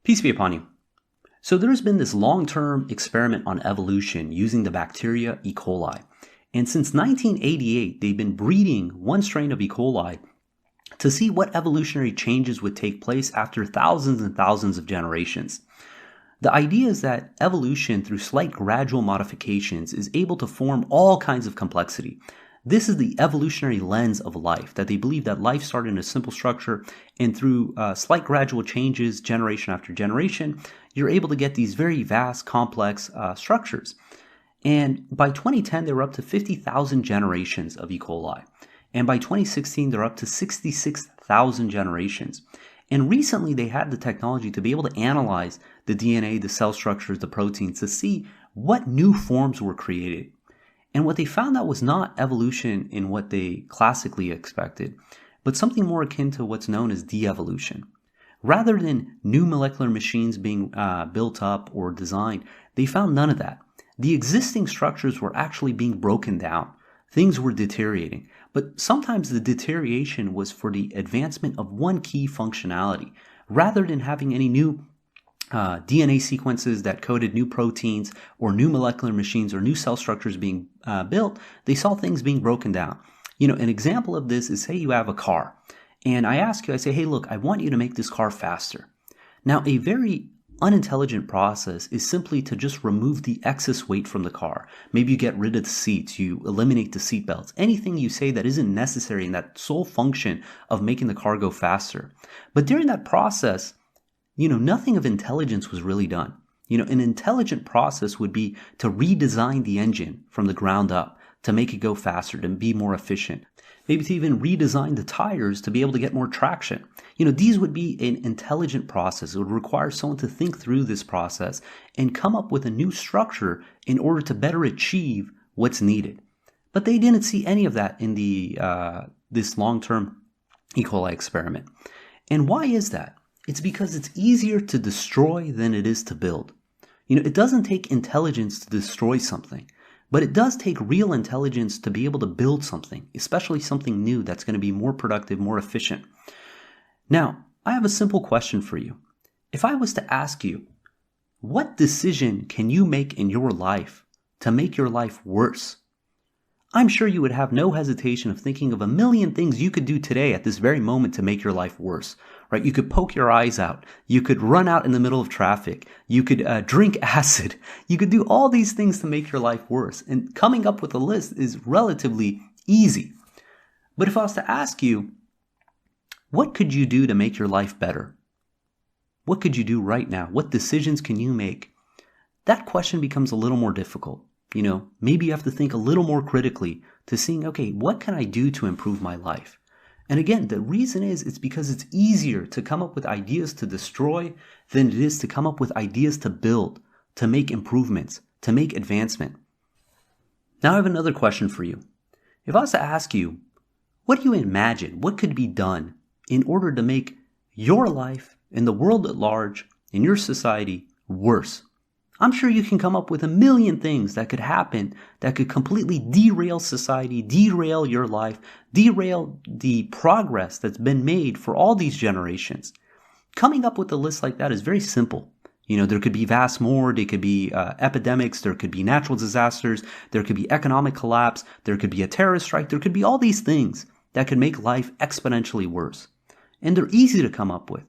Peace be upon you. So there's been this long-term experiment on evolution using the bacteria E. coli. And since 1988, they've been breeding one strain of E. coli to see what evolutionary changes would take place after thousands and thousands of generations. The idea is that evolution, through slight gradual modifications, is able to form all kinds of complexity. This is the evolutionary lens of life, that they believe that life started in a simple structure, and through slight gradual changes, generation after generation, you're able to get these very vast, complex structures. And by 2010, they were up to 50,000 generations of E. coli. And by 2016, they're up to 66,000 generations. And recently, they had the technology to be able to analyze the DNA, the cell structures, the proteins, to see what new forms were created. And what they found out was not evolution in what they classically expected, but something more akin to what's known as de-evolution. Rather than new molecular machines being built up or designed, they found none of that. The existing structures were actually being broken down. Things were deteriorating, but sometimes the deterioration was for the advancement of one key functionality. Rather than having any new DNA sequences that coded new proteins or new molecular machines or new cell structures being built, they saw things being broken down. An example of this is, say you have a car, and I ask you, I say, hey, look, I want you to make this car faster. Now, a very unintelligent process is simply to just remove the excess weight from the car. Maybe you get rid of the seats, you eliminate the seat belts, anything you say that isn't necessary in that sole function of making the car go faster. But during that process, nothing of intelligence was really done. An intelligent process would be to redesign the engine from the ground up to make it go faster, to be more efficient. Maybe to even redesign the tires to be able to get more traction. These would be an intelligent process. It would require someone to think through this process and come up with a new structure in order to better achieve what's needed. But they didn't see any of that in this long-term E. coli experiment. And why is that? It's because it's easier to destroy than it is to build. It doesn't take intelligence to destroy something, but it does take real intelligence to be able to build something, especially something new that's going to be more productive, more efficient. Now, I have a simple question for you. If I was to ask you, what decision can you make in your life to make your life worse? I'm sure you would have no hesitation of thinking of a million things you could do today at this very moment to make your life worse, right? You could poke your eyes out. You could run out in the middle of traffic. You could drink acid. You could do all these things to make your life worse. And coming up with a list is relatively easy. But if I was to ask you, what could you do to make your life better? What could you do right now? What decisions can you make? That question becomes a little more difficult. Maybe you have to think a little more critically to seeing, okay, what can I do to improve my life? And again, the reason is it's because it's easier to come up with ideas to destroy than it is to come up with ideas to build, to make improvements, to make advancement. Now I have another question for you. If I was to ask you, what do you imagine, what could be done in order to make your life and the world at large, in your society, worse? I'm sure you can come up with a million things that could happen that could completely derail society, derail your life, derail the progress that's been made for all these generations. Coming up with a list like that is very simple. There could be vast more, there could be epidemics, there could be natural disasters, there could be economic collapse, there could be a terrorist strike, there could be all these things that could make life exponentially worse. And they're easy to come up with.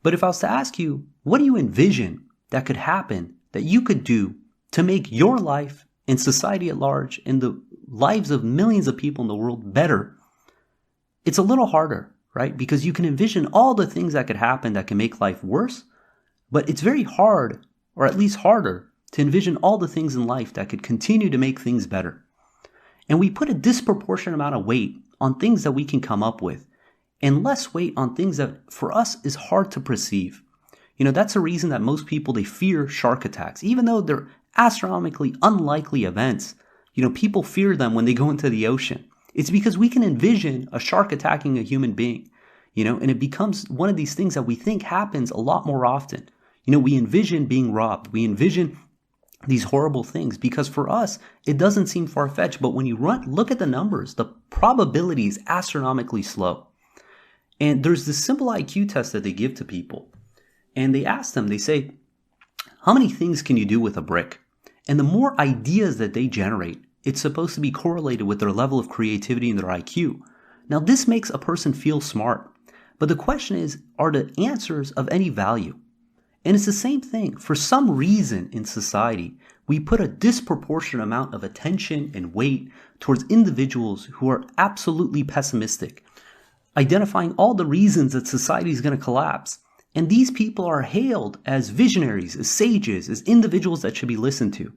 But if I was to ask you, what do you envision that could happen, that you could do to make your life and society at large and the lives of millions of people in the world better? It's a little harder, right? Because you can envision all the things that could happen that can make life worse, but it's very hard, or at least harder, to envision all the things in life that could continue to make things better. And we put a disproportionate amount of weight on things that we can come up with, and less weight on things that for us is hard to perceive. That's a reason that most people, they fear shark attacks. Even though they're astronomically unlikely events, people fear them when they go into the ocean. It's because we can envision a shark attacking a human being, and it becomes one of these things that we think happens a lot more often. We envision being robbed. We envision these horrible things because for us, it doesn't seem far-fetched. But when you look at the numbers, the probability is astronomically slow. And there's this simple IQ test that they give to people. And they ask them, they say, how many things can you do with a brick? And the more ideas that they generate, it's supposed to be correlated with their level of creativity and their IQ. Now, this makes a person feel smart. But the question is, are the answers of any value? And it's the same thing. For some reason in society, we put a disproportionate amount of attention and weight towards individuals who are absolutely pessimistic, identifying all the reasons that society is going to collapse. And these people are hailed as visionaries, as sages, as individuals that should be listened to.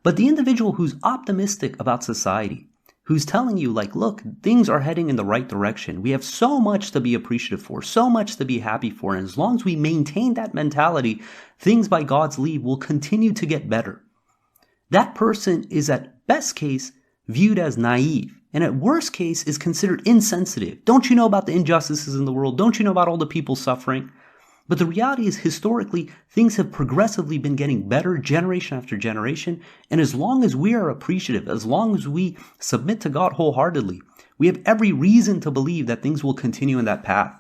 But the individual who's optimistic about society, who's telling you like, look, things are heading in the right direction. We have so much to be appreciative for, so much to be happy for. And as long as we maintain that mentality, things by God's leave will continue to get better. That person is at best case viewed as naive, and at worst case is considered insensitive. Don't you know about the injustices in the world? Don't you know about all the people suffering? But the reality is, historically, things have progressively been getting better generation after generation. And as long as we are appreciative, as long as we submit to God wholeheartedly, we have every reason to believe that things will continue in that path.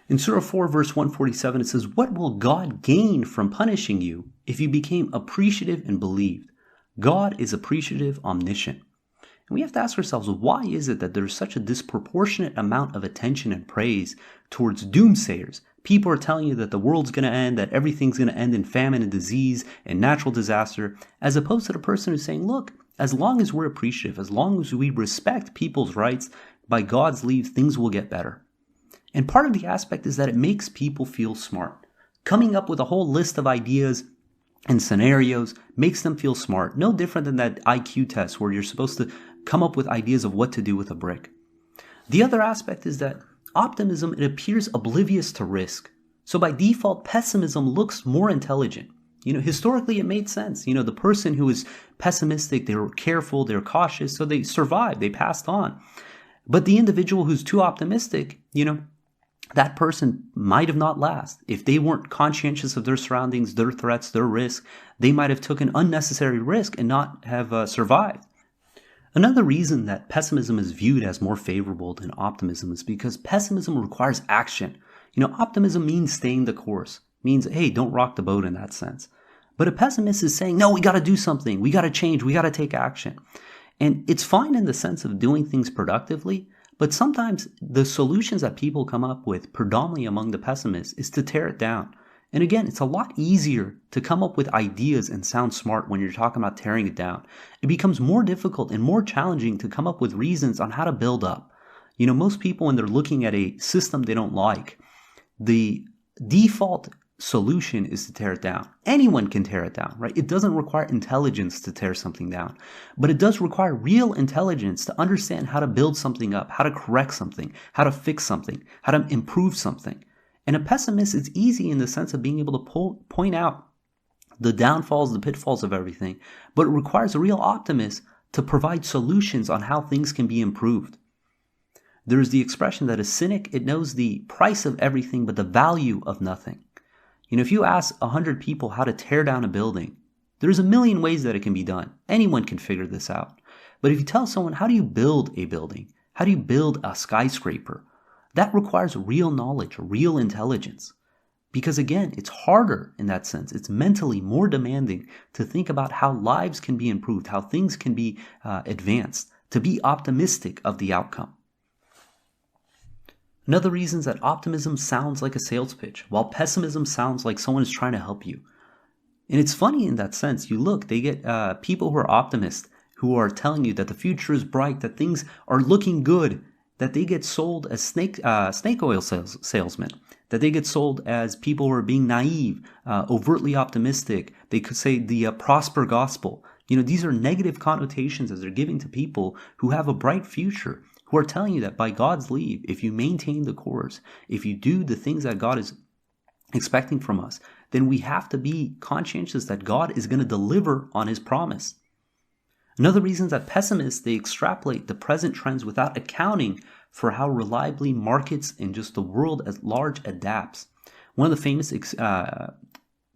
In Surah 4, verse 147, it says, what will God gain from punishing you if you became appreciative and believed? God is appreciative, omniscient. And we have to ask ourselves, why is it that there's such a disproportionate amount of attention and praise towards doomsayers? People are telling you that the world's going to end, that everything's going to end in famine and disease and natural disaster, as opposed to the person who's saying, look, as long as we're appreciative, as long as we respect people's rights, by God's leave, things will get better. And part of the aspect is that it makes people feel smart. Coming up with a whole list of ideas and scenarios makes them feel smart. No different than that IQ test where you're supposed to come up with ideas of what to do with a brick. The other aspect is that optimism, it appears oblivious to risk. So by default, pessimism looks more intelligent. Historically it made sense. The person who is pessimistic, they were careful, they were cautious, so they survived, they passed on. But the individual who's too optimistic, that person might have not lasted. If they weren't conscientious of their surroundings, their threats, their risk, they might have taken unnecessary risk and not have survived. Another reason that pessimism is viewed as more favorable than optimism is because pessimism requires action. Optimism means staying the course, means, hey, don't rock the boat in that sense. But a pessimist is saying, no, we got to do something. We got to change. We got to take action. And it's fine in the sense of doing things productively, but sometimes the solutions that people come up with, predominantly among the pessimists, is to tear it down. And again, it's a lot easier to come up with ideas and sound smart when you're talking about tearing it down. It becomes more difficult and more challenging to come up with reasons on how to build up. Most people, when they're looking at a system they don't like, the default solution is to tear it down. Anyone can tear it down, right? It doesn't require intelligence to tear something down, but it does require real intelligence to understand how to build something up, how to correct something, how to fix something, how to improve something. And a pessimist is easy in the sense of being able to point out the downfalls, the pitfalls of everything, but it requires a real optimist to provide solutions on how things can be improved. There's the expression that a cynic, it knows the price of everything but the value of nothing. If you ask 100 people how to tear down a building, there's a million ways that it can be done. Anyone can figure this out. But if you tell someone, how do you build a building? How do you build a skyscraper? That requires real knowledge, real intelligence. Because again, it's harder in that sense. It's mentally more demanding to think about how lives can be improved, how things can be advanced, to be optimistic of the outcome. Another reason is that optimism sounds like a sales pitch, while pessimism sounds like someone is trying to help you. And it's funny in that sense. They get people who are optimists, who are telling you that the future is bright, that things are looking good, that they get sold as snake oil salesmen, that they get sold as people who are being naive, overtly optimistic. They could say the prosper gospel. These are negative connotations as they're giving to people who have a bright future, who are telling you that by God's leave, if you maintain the course, if you do the things that God is expecting from us, then we have to be conscientious that God is going to deliver on his promise. Another reason is that pessimists, they extrapolate the present trends without accounting for how reliably markets and just the world at large adapts. One of the famous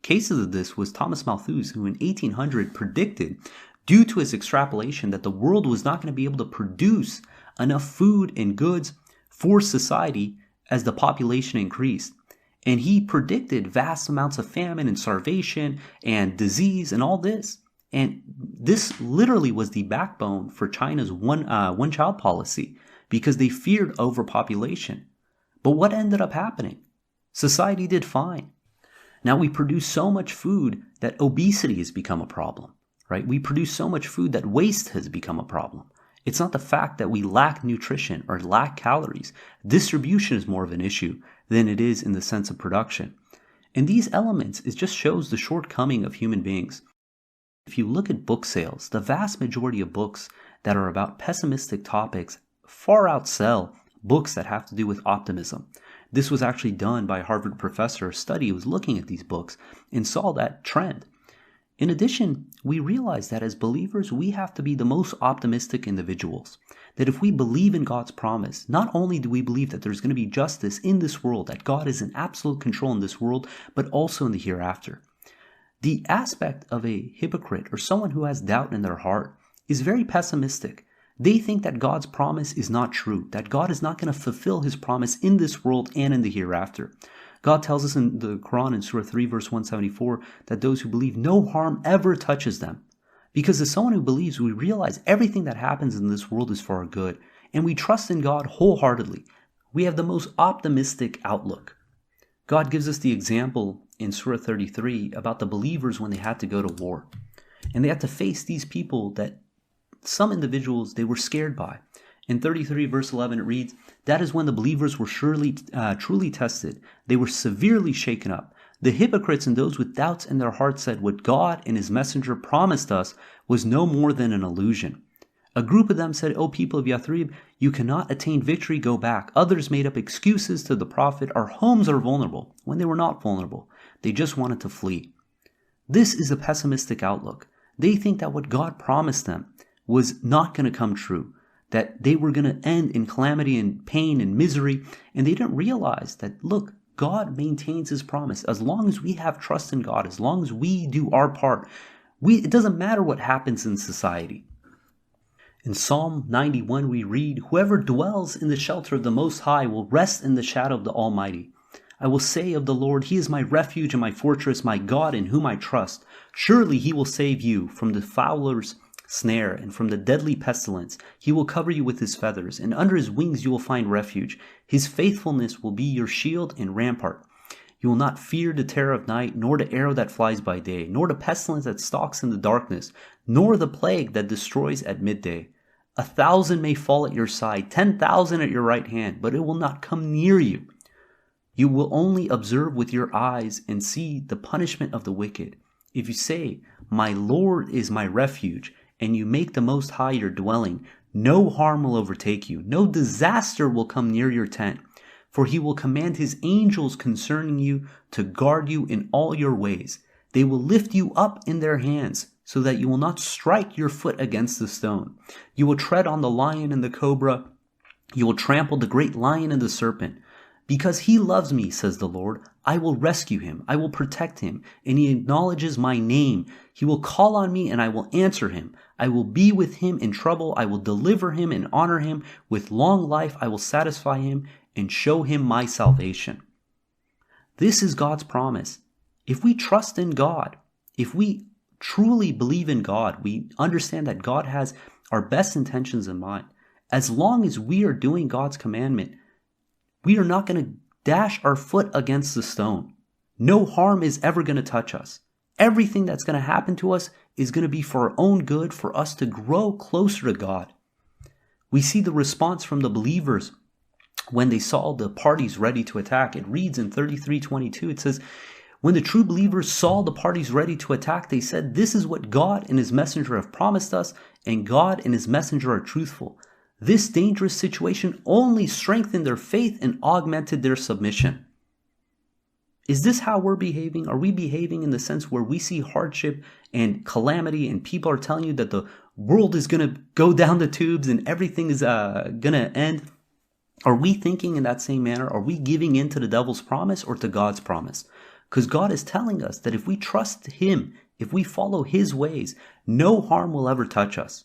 cases of this was Thomas Malthus, who in 1800 predicted, due to his extrapolation, that the world was not going to be able to produce enough food and goods for society as the population increased. And he predicted vast amounts of famine and starvation and disease and all this. And this literally was the backbone for China's one-child policy, because they feared overpopulation. But what ended up happening? Society did fine. Now we produce so much food that obesity has become a problem, right? We produce so much food that waste has become a problem. It's not the fact that we lack nutrition or lack calories. Distribution is more of an issue than it is in the sense of production. And these elements, it just shows the shortcoming of human beings. If you look at book sales, the vast majority of books that are about pessimistic topics far outsell books that have to do with optimism. This was actually done by a Harvard professor. A study was looking at these books and saw that trend. In addition, we realize that as believers, we have to be the most optimistic individuals. That if we believe in God's promise, not only do we believe that there's going to be justice in this world, that God is in absolute control in this world, but also in the hereafter. The aspect of a hypocrite or someone who has doubt in their heart is very pessimistic. They think that God's promise is not true, that God is not going to fulfill his promise in this world and in the hereafter. God tells us in the Quran in Surah 3 verse 174 that those who believe no harm ever touches them. Because as someone who believes, we realize everything that happens in this world is for our good, and we trust in God wholeheartedly. We have the most optimistic outlook. God gives us the example in Surah 33 about the believers when they had to go to war. And they had to face these people that some individuals they were scared by. In 33 verse 11 it reads, "That is when the believers were truly tested. They were severely shaken up. The hypocrites and those with doubts in their hearts said, what God and his messenger promised us was no more than an illusion. A group of them said, O people of Yathrib, you cannot attain victory, go back. Others made up excuses to the prophet, our homes are vulnerable, when they were not vulnerable. They just wanted to flee." This is a pessimistic outlook. They think that what God promised them was not going to come true, that they were going to end in calamity and pain and misery, and they didn't realize that, look, God maintains his promise. As long as we have trust in God, as long as we do our part, it doesn't matter what happens in society. In Psalm 91 we read, "Whoever dwells in the shelter of the Most High will rest in the shadow of the Almighty. I will say of the Lord, he is my refuge and my fortress, my God in whom I trust. Surely he will save you from the fowler's snare and from the deadly pestilence. He will cover you with his feathers, and under his wings you will find refuge. His faithfulness will be your shield and rampart. You will not fear the terror of night, nor the arrow that flies by day, nor the pestilence that stalks in the darkness, nor the plague that destroys at midday. 1,000 may fall at your side, 10,000 at your right hand, but it will not come near you. You will only observe with your eyes and see the punishment of the wicked. If you say, my Lord is my refuge, and you make the Most High your dwelling, no harm will overtake you, no disaster will come near your tent. For he will command his angels concerning you to guard you in all your ways. They will lift you up in their hands, so that you will not strike your foot against the stone. You will tread on the lion and the cobra. You will trample the great lion and the serpent. Because he loves me, says the Lord, I will rescue him. I will protect him, and he acknowledges my name. He will call on me, and I will answer him. I will be with him in trouble. I will deliver him and honor him. With long life I will satisfy him and show him my salvation. This is God's promise. If we trust in God, if we truly believe in God, we understand that God has our best intentions in mind. As long as we are doing God's commandment, we are not going to dash our foot against the stone. No harm is ever going to touch us. Everything that's going to happen to us is going to be for our own good, for us to grow closer to God. We see the response from the believers when they saw the parties ready to attack. It reads in 33:22, it says, when the true believers saw the parties ready to attack, they said, this is what God and his messenger have promised us, and God and his messenger are truthful. This dangerous situation only strengthened their faith and augmented their submission. Is this how we're behaving? Are we behaving in the sense where we see hardship and calamity and people are telling you that the world is going to go down the tubes and everything is going to end? Are we thinking in that same manner? Are we giving in to the devil's promise or to God's promise? Because God is telling us that if we trust him, if we follow his ways, no harm will ever touch us.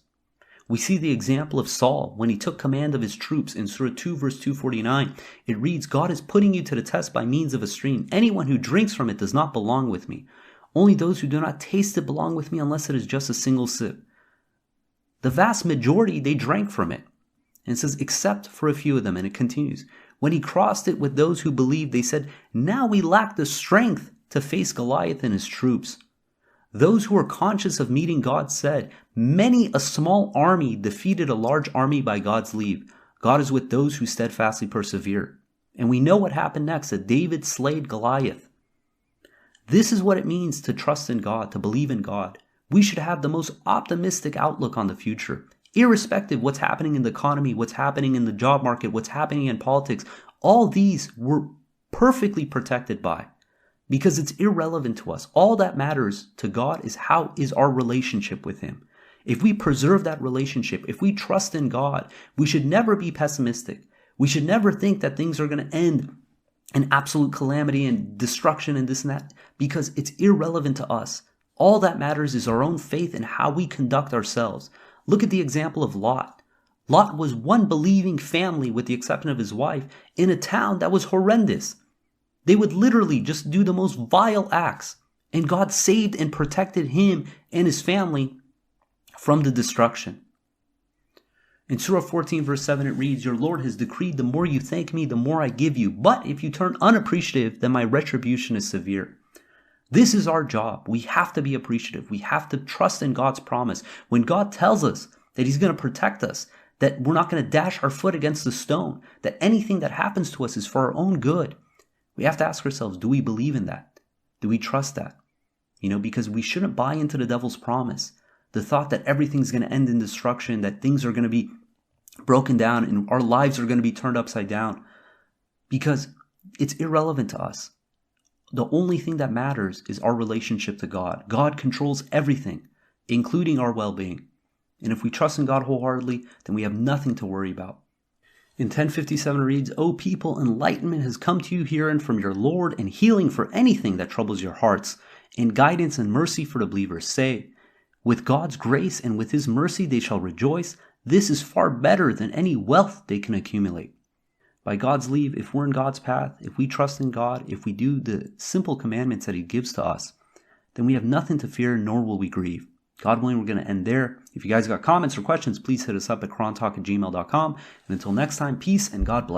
We see the example of Saul when he took command of his troops in Surah 2 verse 249. It reads, God is putting you to the test by means of a stream. Anyone who drinks from it does not belong with me. Only those who do not taste it belong with me unless it is just a single sip. The vast majority, they drank from it. And it says, except for a few of them. And it continues. When he crossed it with those who believed, they said, now we lack the strength to face Goliath and his troops. Those who were conscious of meeting God said, many a small army defeated a large army by God's leave. God is with those who steadfastly persevere. And we know what happened next, that David slayed Goliath. This is what it means to trust in God, to believe in God. We should have the most optimistic outlook on the future. Irrespective of what's happening in the economy, what's happening in the job market, what's happening in politics, all these we're perfectly protected by. Because it's irrelevant to us. All that matters to God is how is our relationship with Him. If we preserve that relationship, if we trust in God, we should never be pessimistic. We should never think that things are going to end in absolute calamity and destruction and this and that, because it's irrelevant to us. All that matters is our own faith and how we conduct ourselves. Look at the example of Lot. Lot was one believing family with the exception of his wife in a town that was horrendous. They would literally just do the most vile acts. And God saved and protected him and his family from the destruction. In Surah 14 verse 7 it reads, your Lord has decreed the more you thank me, the more I give you. But if you turn unappreciative, then my retribution is severe. This is our job. We have to be appreciative. We have to trust in God's promise. When God tells us that He's going to protect us, that we're not going to dash our foot against the stone, that anything that happens to us is for our own good, we have to ask ourselves, do we believe in that? Do we trust that? Because we shouldn't buy into the devil's promise. The thought that everything's going to end in destruction, that things are going to be broken down and our lives are going to be turned upside down. Because it's irrelevant to us. The only thing that matters is our relationship to God. God controls everything, including our well-being. And if we trust in God wholeheartedly, then we have nothing to worry about. In 1057 reads, O people, enlightenment has come to you herein from your Lord, and healing for anything that troubles your hearts, and guidance and mercy for the believers. Say, with God's grace and with His mercy they shall rejoice. This is far better than any wealth they can accumulate. By God's leave, if we're in God's path, if we trust in God, if we do the simple commandments that He gives to us, then we have nothing to fear, nor will we grieve. God willing, we're going to end there. If you guys got comments or questions, please hit us up at qurantalk@gmail.com. And until next time, peace and God bless.